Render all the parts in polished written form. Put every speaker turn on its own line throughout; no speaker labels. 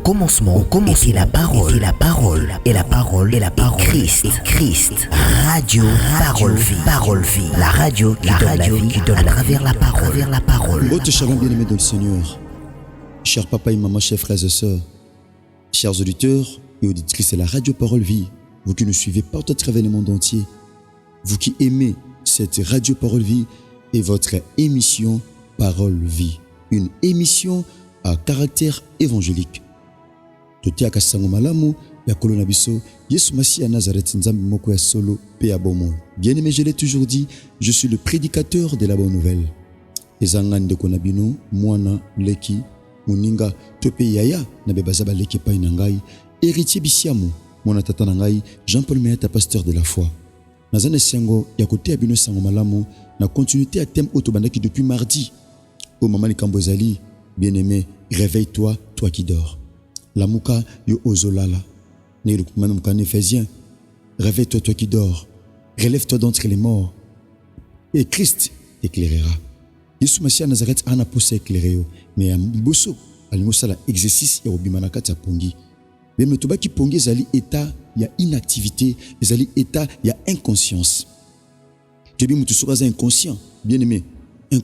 était la parole, et la parole, Christ. Radio, parole vie, la radio qui donne à travers la parole.
Votre shalom bien-aimé dans le Seigneur, chers papa et maman, chers frères et sœurs, chers auditeurs et auditrices de la radio Parole Vie, vous qui nous suivez partout à travers le monde entier, vous qui aimez cette radio Parole Vie et votre émission Parole Vie, une émission à caractère évangélique. Totia kasango malamu ya kolona biso Yesu Masiya Nazareth nzambe moko ya solo pe abomo. Bien-aimé, je l'ai toujours dit, je suis le prédicateur de la bonne nouvelle. Ezangande konabino mwana leki muninga tope yaya na bebazaba leki pa inangai héritier bisiamu mwana tata nangai Jean-Paul Meata, pasteur de la foi. Nazane sengo ya kote abino sango malamu na continuité à thème otobandaki depuis mardi. O mama likambo ezali, bien-aimé, réveille-toi, toi qui dors. La mouka yo ozolala. Ne le kumanam kan Éphésiens. Réveille-toi, toi qui dors. Relève-toi d'entre les morts. Et Christ t'éclairera. Yesu Masiya Nazareth ana poussé éclairer. Mais bosso alimosala exercice ya obimanaka ta pongi. Mais metoba ki pongi zali état ya inactivité, zali état ya inconscience. Tu dis mutu soka za inconscient, bien-aimé.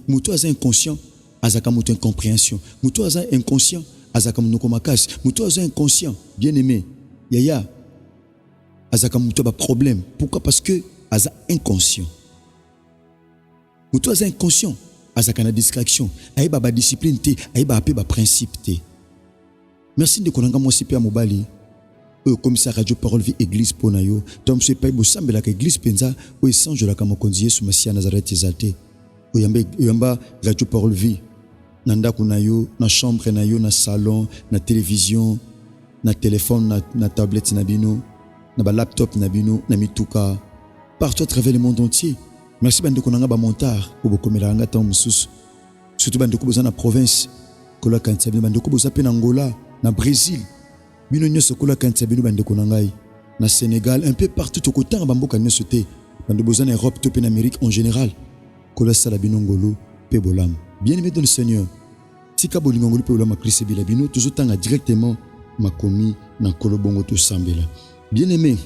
Mutu aza inconscient, azaka mutu incompréhension. Mutu aza inconscient, azaka munoko makasi. Mutu aza inconscient, bien-aimé. Yaya azaka mutu ba problème. Pourquoi? Parce que aza inconscient. Mutu aza inconscient, azaka na distraction. Aïba ba discipline te, aïba apé ba principe te. Merci de konanga mo sipe mobali. Comme ça radio Parole Vie église ponayo. Tom se pay bo sambela ka église penza o esange la kama konzi Yesu Masiya Nazareth exalté. Oyamba radio Parole Vie. Nanda kunayo na chambre nayo na salon na télévision na téléphone na tablette na bino na ba laptop na bino na mituka partout à travers le monde entier. Merci bande konanga ba montar o bokomela nga ta mususu. Surtout bande ko boza na province kola kantia bande ko boza pe na Angola na Brésil. Bino nyoso kola kantia bino bande konangai na Sénégal un peu partout au côté bamboka nyoso te bande boza na Europe to pe na Amérique en général. Kola sala bino ngolo pe bolam. Bien-aimé dans le Seigneur, si Kaboli Ngongoli peut la Christ Bilabino, toujours tanga directement ma commis dans Kolobongo to Sambela. Bien-aimé,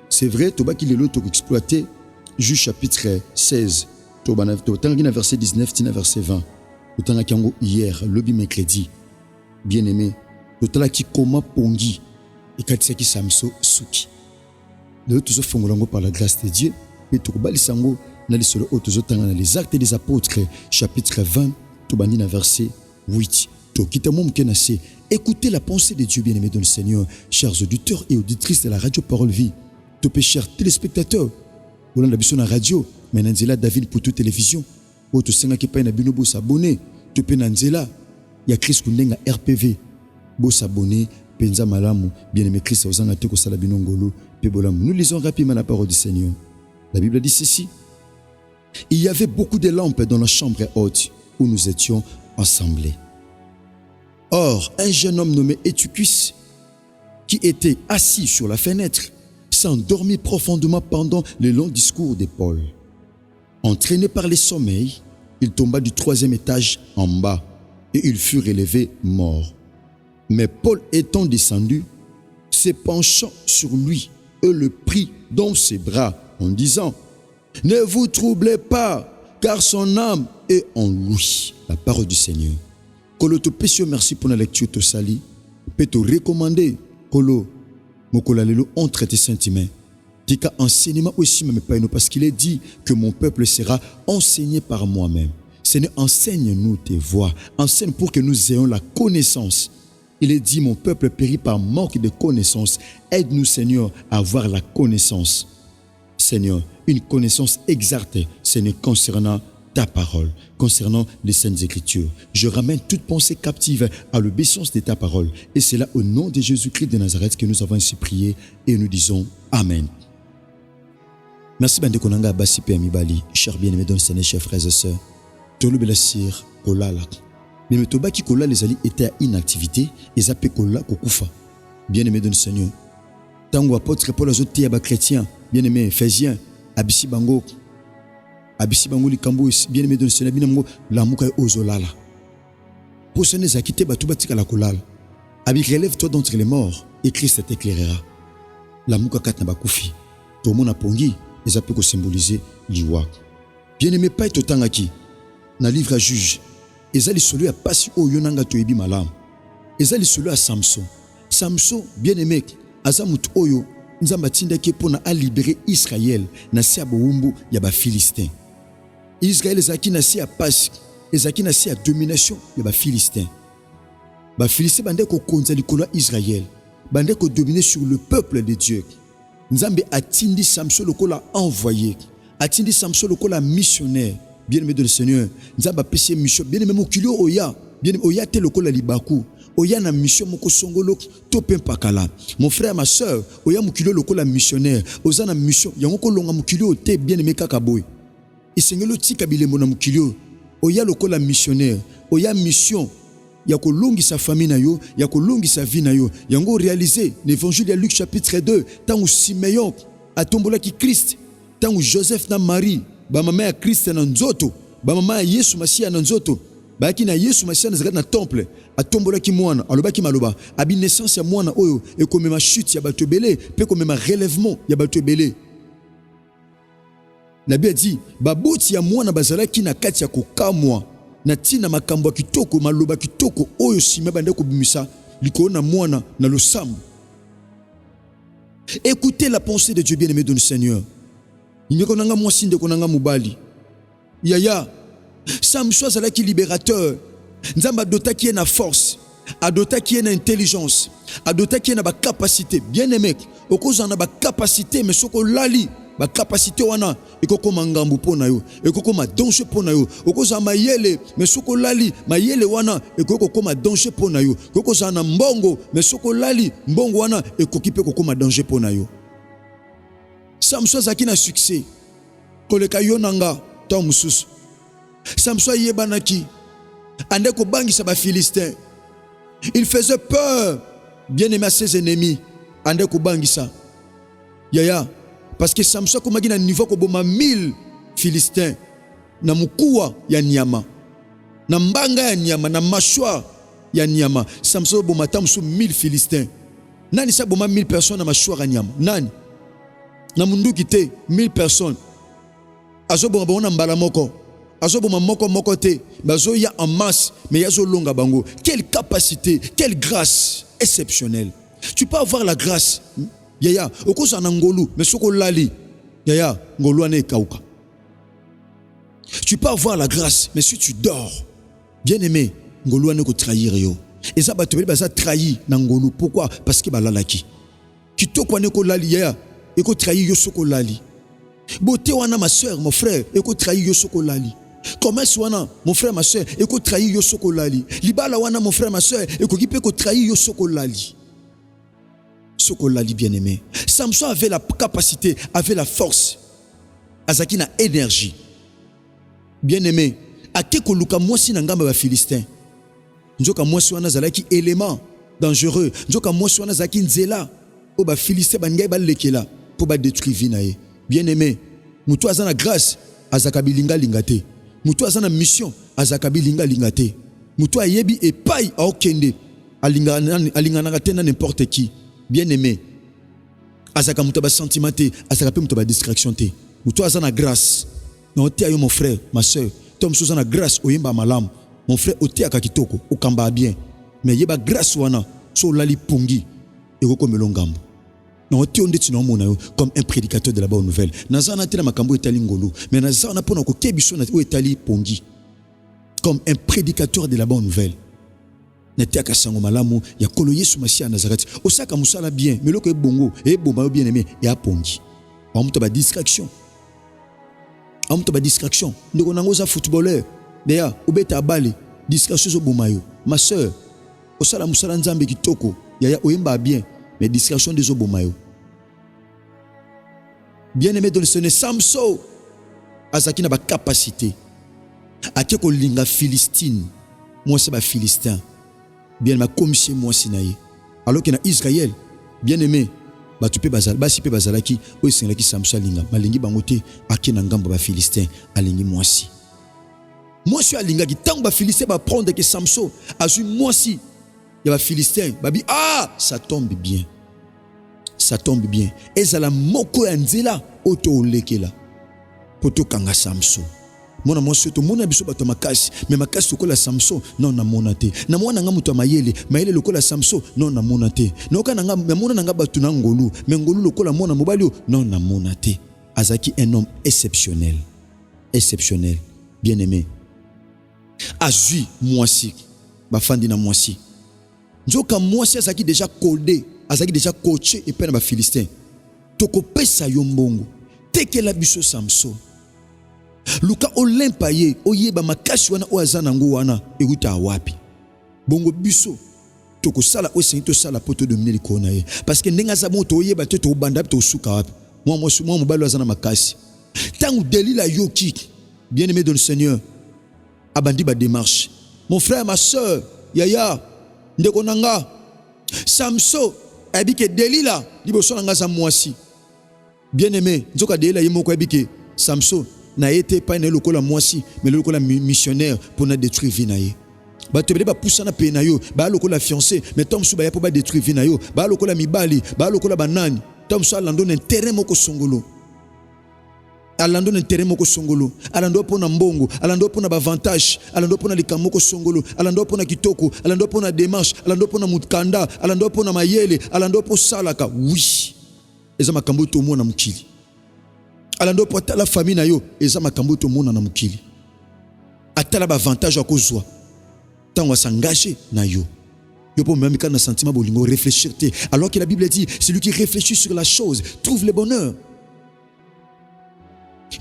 c'est vrai, Toba qui est l'autre exploité, Juge chapitre 16, Toba na verset 19, tina verset 20. Totanga kiango hier, lobby mercredi. Bien-aimé, Totala ki koma pongi, et katia ki samso suki. Le toujours fongolango par la grâce de Dieu, et Toba lisango, na lisolo otozotanga na les actes des apôtres, chapitre 20, Tobani na verset 8. Écoutez la pensée de Dieu bien-aimé dans le Seigneur, chers auditeurs et auditrices de la radio Parole Vie. Topé chers téléspectateurs, on a la radio, mais Nanzela David pour toute télévision. Oto senga ki pa na bino bo s'abonner. Topé Nanzela, ya Christ kundenga RPV. Bo s'abonner, penza malamu, bien-aimé Christ ozanga te ko sala bino ngolo, pe bolamu. Nous lisons rapidement la parole du Seigneur. La Bible dit ceci. Il y avait beaucoup de lampes dans la chambre haute où nous étions assemblés. Or, un jeune homme nommé Eutychus, qui était assis sur la fenêtre, s'endormit profondément pendant le long discours de Paul. Entraîné par le sommeil, il tomba du 3e étage en bas et il fut relevé mort. Mais Paul étant descendu, se penchant sur lui et le prit dans ses bras en disant: ne vous troublez pas, car son âme est en lui. La parole du Seigneur. Kolo to pesio merci pour la lecture to sali. Peut te recommander Kolo mokola lelo entre tes sentiments. Tika enseignement aussi même pas nous parce qu'il est dit que mon peuple sera enseigné par moi-même. Seigneur, enseigne-nous tes voies. Enseigne pour que nous ayons la connaissance. Il est dit mon peuple périt par manque de connaissance. Aide-nous Seigneur à avoir la connaissance. Seigneur, une connaissance exacte, Seigneur, concernant ta parole, concernant les Saintes Écritures. Je ramène toute pensée captive à l'obéissance de ta parole. Et c'est là au nom de Jésus-Christ de Nazareth que nous avons ainsi prié et nous disons Amen. Merci bande konanga basi pe amibali, cher bien-aimé dans le Seigneur, chers frères et sœurs. Tolu belasir kolala. Mais le toba qui kola les ali étaient à inactivité et zappé kola kokufa. Bien-aimé dans le Seigneur. Tango apôtre Paul azoté aba chrétien, bien-aimé Éphésiens, abisi bango likambo bien-aimé dans le Seigneur, binamgo la muka ozolala. Pour ce n'est zakite batu batika la kolala. Abi relève-toi d'entre les morts et Christ t'éclairera. La mukakat na bakufi. To mona pongi, eza pe ko symboliser liwa. Bien-aimé pas totangaki. Na livre à Juge. Eza li solo ya pasi oyo nanga toyebi malamu. Eza li solo ya Samson. Samson bien-aimé aza mutu oyo nzamba tindaki pona a libérer Israël na sia bowumbu ya ba Philistin. Israël ezaki na sia pasi, ezaki na sia domination ya ba Philistin. Ba Philistin bande ko konza likolo Israël, bande ko dominer sur le peuple de Dieu. Nzambe atindi Samson lokola envoyé, atindi Samson lokola missionnaire. Bien-aimé de le Seigneur, nzamba pesi mission, bien-aimé mokilo oya, bien-aimé oya te lokola libaku. Oya na mission moko songolo to pempakala. Mon frère, ma soeur, oya mokilo lokola missionnaire, oza na mission, yango ko longa mokilo te bien-aimé kaka boy. Et sengelo tika bilembo na mokilo, oya lokola missionnaire, oya mission ya kolongi sa famille na yo, ya kolongi sa vie na yo. Yango réaliser l'évangile de Luc chapitre 2, tant où Simeon atombola ki Christ, tant où Joseph na Marie, ba mama ya Christ na nzoto, ba mama ya Yesu Masia na nzoto. Ba ki na Yesu Masia na na temple, atombola ki mwana, aloba ki maloba, abi naissance ya mwana oyo e komema chute ya bato belé, pe komema relèvement ya bato belé. Nabi a dit, baboti ya mwana bazala ki na kati ya kokamwa. Na tina makambo kitoko maloba kitoko oyo sima bande ko bimisa likolo na mwana na losambo. Écoutez la pensée de Dieu bien-aimé de le Seigneur. Inyeko nanga mwasi ndeko nanga mubali. Yaya Samson azalaki libérateur. Nzamba dota qui est na force, adota qui est na intelligence, adota qui est na ba capacité. Bien-aimé, okoza na ba capacité mais soko lali ba capacité wana ekokoma ngambu pona yo, ekokoma danger pona yo. Okoza mayele mais soko lali mayele wana ekokoma danger pona yo. Okoza na mbongo mais soko lali mbongo wana ekokipe kokoma danger pona yo. Samson zaki na succès koleka yo nanga ta mususu. Samson yebanaki ande ko bangisa ba Philistin. Il faisait peur bien-aimé à ses ennemis ande ko bangisa. Yaya parce que Samson komaki na niveau ko boma 1000 Philistins na mukuwa ya nyama, na mbanga ya nyama, na mashwa ya nyama. Samson boma tamsu 1000 Philistins. Nani sa boma 1000 personnes na mashwa ya nyama? Nani? Na munduki te 1000 personnes. Azo boma bona mbala moko. Azo boma moko te. Bazo ya en masse mais yazo longa bango. Quelle capacité, quelle grâce exceptionnelle. Tu peux avoir la grâce. Yaya, okoza na ngolu, mais soko lali. Yaya, ngolu ane kauka. Tu peux avoir la grâce, mais si tu dors, bien aimé, ngolu ane ko trahir yo. Et ça batubeli baza trahi na ngolu. Pourquoi? Parce que balalaki. Kitoko ane ko lali yaya, e ko trahir yo soko lali. Beauté wana ma soeur, mon frère, e ko trahir yo soko lali. Commerce wana, mon frère, ma soeur, e ko trahir yo soko lali. Libala wana, mon frère, ma soeur, e ko kipe ko trahir yo soko lali. Sokolali bien-aimé. Samson avait la capacité, avait la force. Azaki na énergie. Bien-aimé. Akeko luka mwasi na ngamba ba Philistin. Njoka mwasi wana zalaki élément dangereux. Njoka mwasi wana zaki nzela. O ba Philistin bangai ba lekela pour ba détruire vinae. Bien-aimé. Mutu azana grâce, azakabi linga lingate. Mutu azana mission, azakabi linga lingate. Mutu ayebi epai aokende. Alingana tena n'importe qui. Bien-aimé, azaka muto ba sentiment te, azaka pe muto ba distraction te. Muto azana grâce. Non te ayo mon frère, ma soeur, tom so azana grâce oyemba malam. Mon frère ote akakitoko, okamba bien. Mais yeba grâce wana, so lali pongi ekoko melongambo. Non te onde ti no mona yo comme un prédicateur de la bonne nouvelle. Nazana te na makambo etali ngolu, mais nazana pona ko kebiso na o etali pongi. Comme un prédicateur de la bonne nouvelle. Netiaka sango malamu ya kolo Yesu Masia Nazareth. Osaka musala bien, mais loko bongo e bomba bien aimé et apongi. Amuto ba distraction. Amuto ba distraction. Ndeko nango za footballeur. Deya obeta bale distraction zo bomayo. Ma sœur, osala musala nzambe kitoko. Yaya oyemba bien, mais distraction de zo bomayo. Bien aimé dans le Seigneur, Samson azaki na ba capacité. Akeko linga Philistine. Moi c'est ba Philistin. Bien ma commission moi sinaye. Alors que na Israël, bien aimé, ba tu pe bazal, ba si pe bazalaki, o singaki Samson linga, malingi bangote akena ngamba ba Philistin, alingi mwasi. Moi suis alinga ki tango ba Philistin ba prendre que Samson azui mwasi y a les Philistins, babi ah, ça tombe bien. Ça tombe bien. Et ça la moko yanzela auto olekela. Poto kanga Samson. Mona mo soto mona biso bato makasi, mais makasi lokola Samson non na monate. Na mona nga muto mayele lokola Samson non na monate. Noka nanga mona nanga batu na ngolu, mais ngolu lokola mona mobali non na monate. Azaki un homme exceptionnel. Exceptionnel. Bien-aimé. Azui moisi. Bafandi na moisi. Nzoka moisi azaki déjà codé, azaki déjà coaché et pena ba Philistin. Toko pesa yo mbongo. Tekela biso Samson. Luka olempaye oyeba makasi wana oazana ngo wana ekuta wapi. Bongo biso toko sala osenito sala poto dominer likona ye. Parce que ndenga za moto oyeba te to banda to suka wapi. Moi mobalo azana makasi. Tangu Delila yoki, bien-aimé dans le Seigneur, abandi ba démarche. Mon frère, ma soeur, yaya, ndeko nanga, Samson, abike Delila, liboso nanga za mwasi. Bien-aimé, nzoka Delila yemoko abike Samson na été pas né lokola mwasi, mais lokola missionnaire pour na détruire vie na ye. Ba tebele ba poussa na pe na yo, ba lokola fiancé, mais tom sou ba ya pour ba détruire vie na yo, ba lokola mibali, ba lokola banani, tom sou alando na terrain moko songolo. Alando na terrain moko songolo, alando pona mbongo, alando pona avantage, alando pona likamoko songolo, alando pona kitoko, alando pona démarche, alando pona mutkanda, alando pona mayele, alando po salaka. Oui. Eza makambo to mona mukili. Alando po la famille na yo, eza makambo to mona na mukili. Atala ba avantage akozwa. Tant wa s'engager na yo. Yo po même quand na sentiment bolingo réfléchir te. Alors que la Bible dit, celui qui réfléchit sur la chose trouve le bonheur.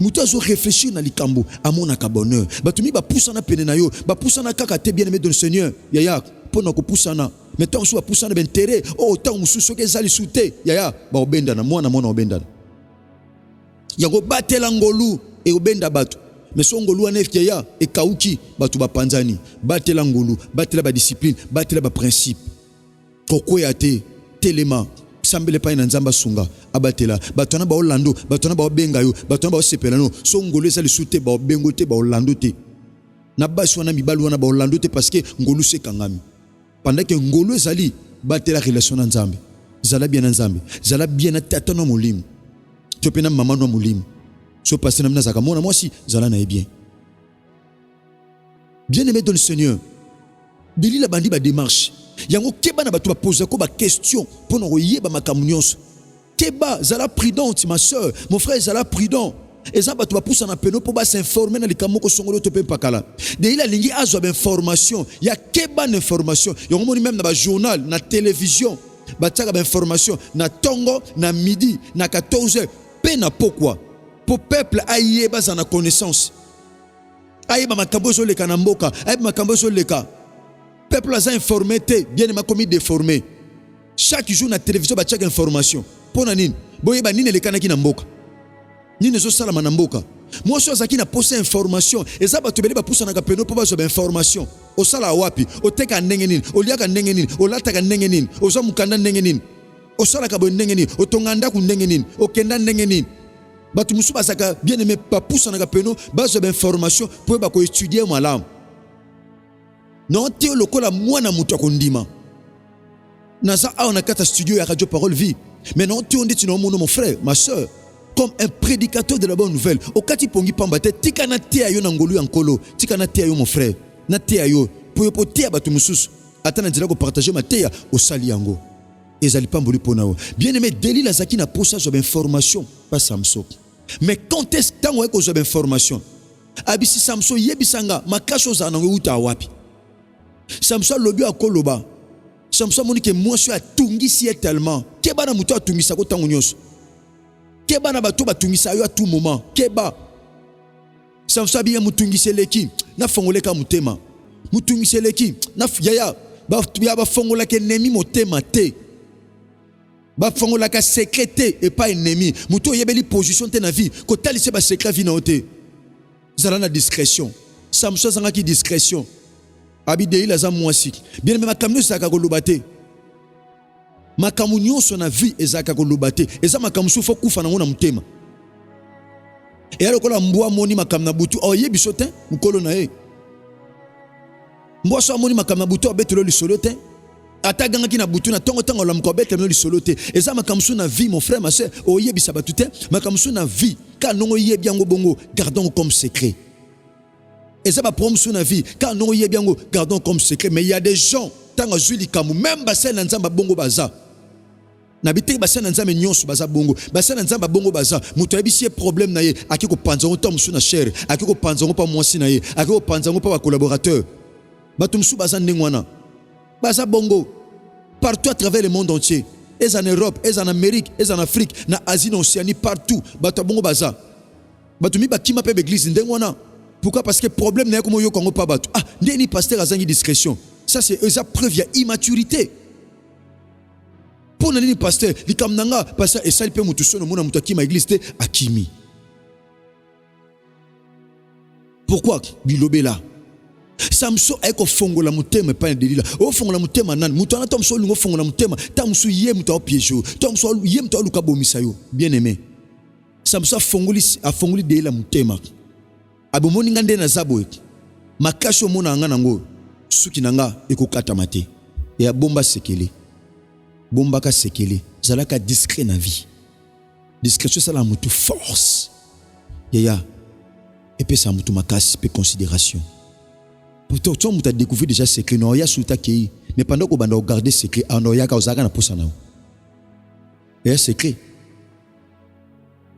Mutu azo réfléchir na likambo amona ka bonheur. Batumi ba poussa na pene na yo, ba poussa na kaka te bien-aimé dans le Seigneur. Yaya, pona ko poussa na. Mais tant so poussa na bentere, oh tant mususu ke zali soute. Yaya, ba obenda na mwana obenda. Yango batela ngolu e obenda batu. Mais son ngolu anef yaya e kauki batu ba panzani. Batela ngolu, batela ba discipline, batela ba principe. Kokoya te telema sambele pa ina nzamba sunga abatela batona ba Orlando batona ba benga yo batona ba sepelano so ngolu esa lisute ba bengo te ba Orlando te na baso na mibali wana ba Orlando te parce que ngolu se kangami pendant que ngolu ezali batela relation na nzambe zala bien na nzambe zala bien na tata no molimo to pena mama no molimo so passer na mnazaka mona moi si zala na bien bien-aimé dans le Seigneur Deli la bandi ba démarche yango keba na batu ba poser ko ba question pour no yeba makamunions keba zala prudente ma soeur mon frère zala prudent et ça batu ba poussa na peno pour ba s'informer na likamoko songolo to pe pakala de il a lingi azo ba information ya keba na information yango moni même na ba journal na télévision ba tsaka ba information na tongo na midi na 14h pe na pourquoi pour peuple ayeba za na connaissance ayeba makambo zo leka na mboka ayeba makambo zo leka peuple a informé, bien aimé commis déformé. Chaque jour na télévision ba chaque information. Pona nini? Boye ba nini lekana ki na mboka. Nini zo sala na mboka. Moi so zaki na poste information. Eza ba tobele ba poussa na kapeno po ba zo information. O sala wapi? O teka ndenge nini? O liaka ndenge nini? O lataka ndenge nini? O zo mukanda ndenge nini? O sala ka bo ndenge nini? O tonganda ku ndenge nini? O kenda ndenge nini? Batu musu ba saka bien aimé pa poussa na kapeno ba zo information po ba ko étudier malamu. Non te lokola mwana mutu akondima naza a on a kata studio ya Radio Parole Vie mais non te on dit non mon frère ma soeur comme un prédicateur de la bonne nouvelle okati pongi pamba te tika na te ayo na ngolu ya nkolo tika na te ayo mon frère na te ayo po te abatu mususu atana ndila ko partager ma te ya osali yango ezali pamboli ponao bien aimé Delila zaki na posa zo information pas Samson mais quand est-ce tango eko zo information abisi Samson yebisanga makasho za nango uta wapi Samson lobi akoloba Samson moni ke mwasi atungisi tellement keba na muto atungisa ko tango nyonso keba na bato batungisa yo à tout moment keba Samson biya mutungiseleki na fongoleka mutema mutungiseleki na yaya ba fongola ke nemi motema te ba fongola ka secret et pas ennemi muto yebeli position te na vie ko talise ba secret vie na ote zala na discrétion Samson zanga ki discrétion Abide il a mwasi. Bien même makamno saka ko lobate. Makamunyo so na vie ezaka ko lobate. Eza makamusu fo kufa na ngona mutema. E aloko la mbwa moni makamna butu o yebi sotin mukolo na e. Mbwa so moni makamna butu abetelo lisolo te. ataganga ki na butu na tongo tango la mkobete no lisolo te eza makamsu na vie mon frère ma sœur oyebisa batu te makamsu na vie ka nongo yebi yango bongo gardons comme secret eza ba promsu na vie ka nongo yebi yango gardons comme secret mais il y a des gens tanga zuli kamu même basel na nzamba bongo baza na biteki basel na nzamba nyonso baza bongo basel na nzamba bongo baza muto yebisi problème na ye akiko panza ngo tomsu na cher akiko panza ngo pa mwasi na ye akiko panza ngo pa ba collaborateur batu msu baza ndengwana baza bongo partout à travers le monde entier et en Europe et en Amérique et en Afrique na Asie na Océanie partout batu bongo baza batu mi bakima pe l'église ndengwana pourquoi parce que problème na ko yo kongo pa batu ndeni pasteur azangi discrétion ça c'est eza preuve ya immaturité pour nani pasteur likamnanga pasteur esali pe mutu sono mona mutu akima église te akimi pourquoi bilobela Samso eko fongola mutema pa delila o fongola mutema nan mutu ana tomso lungo fongola mutema tamsu ye mutu o piégeau tomso ye mutu luka bomisa yo bien aimé Samso a fongoli delila mutema abomoni ngande na zabo makasho mona ngana ngo suki nanga ekokata mate ya bomba sekele bomba ka sekele zalaka discret na vie discrétion ça la mutu force ya et puis ça mutu makasi pe considération pourtant tu as découvert déjà secret non ya sulta kei mais pendant qu'on banda garder secret non ya ka ozaka na posa na et secret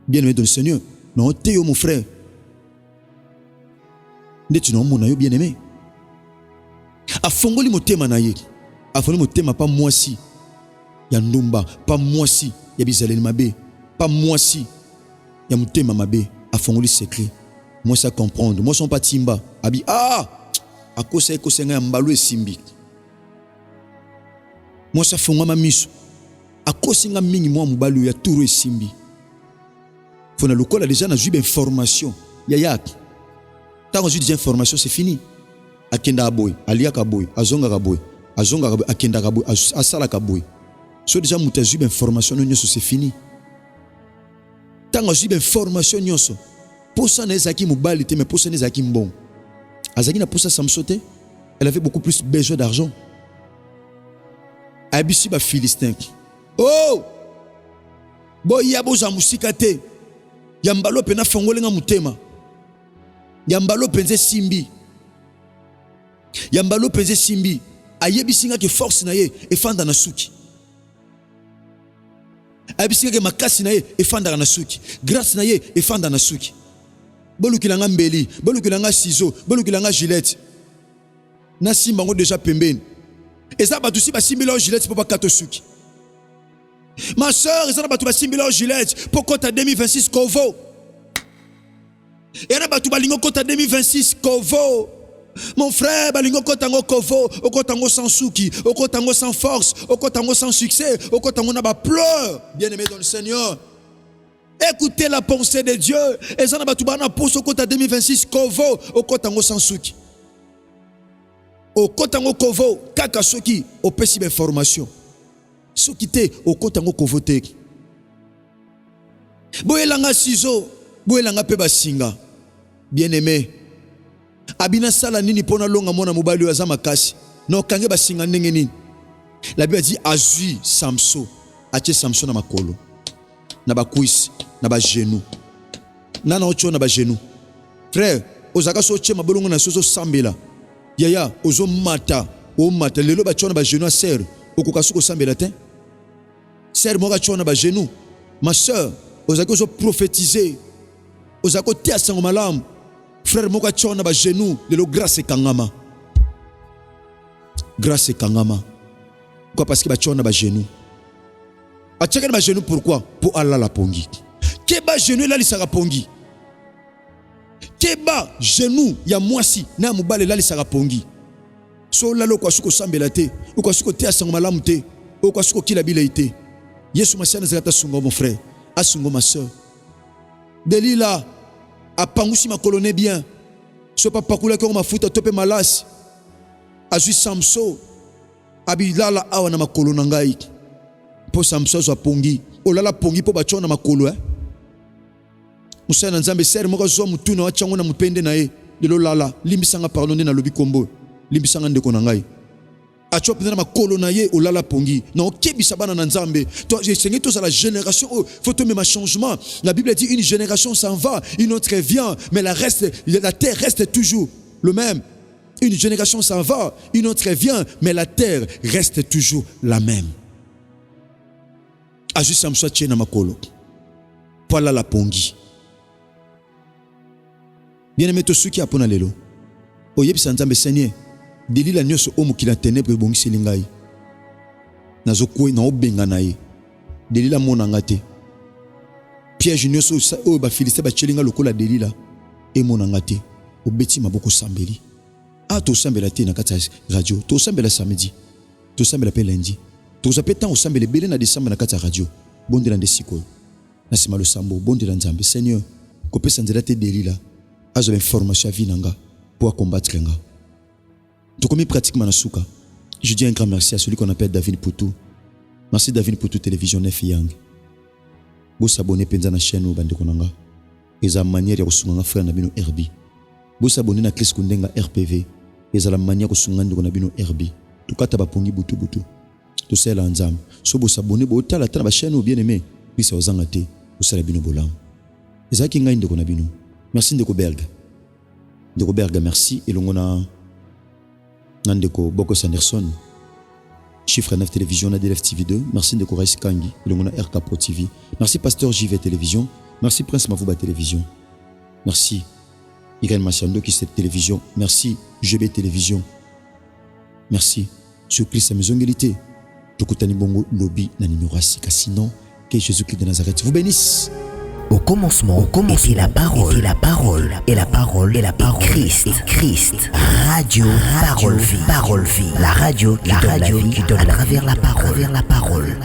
bien aimé dans le Seigneur non te yo mon frère ne tu non mon yo bien aimé a fongoli motema na ye a fongoli motema pas moi si ya ndumba pas moi si ya bizaleli mabe pas moi si ya motema mabe a fongoli secret moi ça comprendre moi son pas timba abi akosa ekosenga ya mbalo esimbi moi ça fonga ma miso akosinga mingi moi mubalo ya turu esimbi fona lokola déjà na juibe information ya yak tant que j'ai information c'est fini akenda aboy alia kaboy azonga kaboy akenda kaboy asala kaboy so déjà muta juibe information nyonso c'est fini tant que juibe information nyonso posa na ezaki mubali te mais posa na ezaki mbon Azaki na poussa Samson te, elle avait beaucoup plus besoin d'argent. Abisi ba Philistin. Oh! Bo yabo za musika te. Yambalo pena fongolenga mutema. Yambalo penze simbi. Yambalo penze simbi. Ayebisinga ke force na ye efanda na suki. Ayebisinga ke makasi na ye efanda na suki. Grâce na ye efanda na suki. Bolukilanga mbeli, bolukilanga ciseau, bolukilanga gilette. Na simba ngo déjà pembeni. Eza batu si ba simbila gilette pour pas kato suki. Ma sœur, eza batu ba simbila gilette pour kota 2026 kovo. Eza batu balingo kota 2026 kovo. Mon frère, balingo kota ngo kovo, okota ngo sans suki, okota ngo sans force, okota ngo sans succès, okota ngo na ba pleurs. Bien-aimé dans le Seigneur. Écoutez la pensée de Dieu. Et ça n'a pas tout bana pour ce côté 2026 kovo au kotango sans souki. Au kotango kovo kaka soki au pesi information. Soki te au kotango kovo te. Boyelanga ciseau, boyelanga pe basinga. Bien-aimé. Abina sala nini pona longa mona mobali wa makasi. No kange basinga ndenge nini. La Bible dit azui Samson. Ache Samson na makolo. Na ba cuisse, na ba genou. Nana ocho na ba genou. Frère, ozaka so chema bolongo na soso sambela. Yaya, ozo mata, o mata lelo ba chona ba genou a serre. Okoka suko sambela te. Serre moka chona ba genou. Ma sœur, ozaka so prophétiser. Ozaka tia sango malam. Frère moka chona ba genou, lelo grâce kangama. Grâce kangama. Pourquoi parce que ba chona ba genou. Achaka na genou pourquoi? Pour Allah la pongi. Keba genou la lisaka pongi. Keba genou ya mwasi na mubale la lisaka pongi. So la lokwa suko sambela te, okwa suko te asango malamu te, okwa suko kila bila ite. Yesu masiana zakata sungo mon frère, asungo ma sœur. Delila apangusi makolone bien. So pa pakula ko mafuta tope malasi. Azui Samson abilala awa na makolona ngai. Po Samson zo pongi olala pongi po bachona makolo Musana nzambe ser moko zo mutuna wa chango na mupende na ye lelo lala limbisanga pardonner na lobi kombo limbisanga ndeko na ngai Acho pena makolo na ye olala pongi. Na okebisa bana na nzambe. Toi j'ai enseigné tous à la génération faut te mettre un changement. La Bible dit une génération s'en va, une autre vient, mais la terre reste toujours le même. Une génération s'en va, une autre vient, mais la terre reste toujours la même. Ajusam soit tchena makolo. Voilà la pongi. Bien aimé to suki apona lelo. Oyebisa nzambe Seigneur. Delila nyoso omo kila ténèbre bongisi lingai. Nazo kwe na obenga na ye. Delila mona ngate. Piège nyoso o ba filiste ba chelinga lokola delila e mona ngate. Obeti maboko sambeli. Ah to sambela te na kata radio. To sambela samedi. To sambela pe lundi. To za petan o sambele bele na décembre na kata radio. Bondela ndesiko. Na sima lo sambo bondela nzambe Seigneur. Kopesa nzela te delila. Azo information vie nanga pour combattre nga. Tout comme pratiquement na souka. Je dis un grand merci à celui qu'on appelle David Poutou. Merci David Poutou Télévision 9 Yang. Vous s'abonnez penza na chaîne ou bande konanga. Eza manière ya kosunga frère na bino RB. Vous s'abonnez na Chris Kundenga RPV. Eza la manière kosunga ndiko na bino RB. Tukata ba pongi butu butu. To sela nzam. So vous s'abonnez bo tala tala ba chaîne ou bien aimé. Puis ça ozanga te. Vous sala bino bolam. Eza ki ngai ndiko na bino. Merci Ndeko Berg. Ndeko Berg merci et longona Nandeko Boko Sanderson, Chiffre 9 Télévision, Nadelef TV 2, merci Ndeko Raïs Kangi, le Mona RK Pro TV, merci Pasteur JV Télévision, merci Prince Mavouba Télévision, merci Irène Machando qui cette télévision, merci GB Télévision, merci Surprise à Maison-Égalité, Tokutani Bongo Lobby Nanimurasi, sinon que Jésus-Christ de Nazareth vous bénisse.
Au commencement était la parole, et la parole, et la parole, et la parole, Christ, radio, parole vie, la radio qui donne la vie à travers la parole.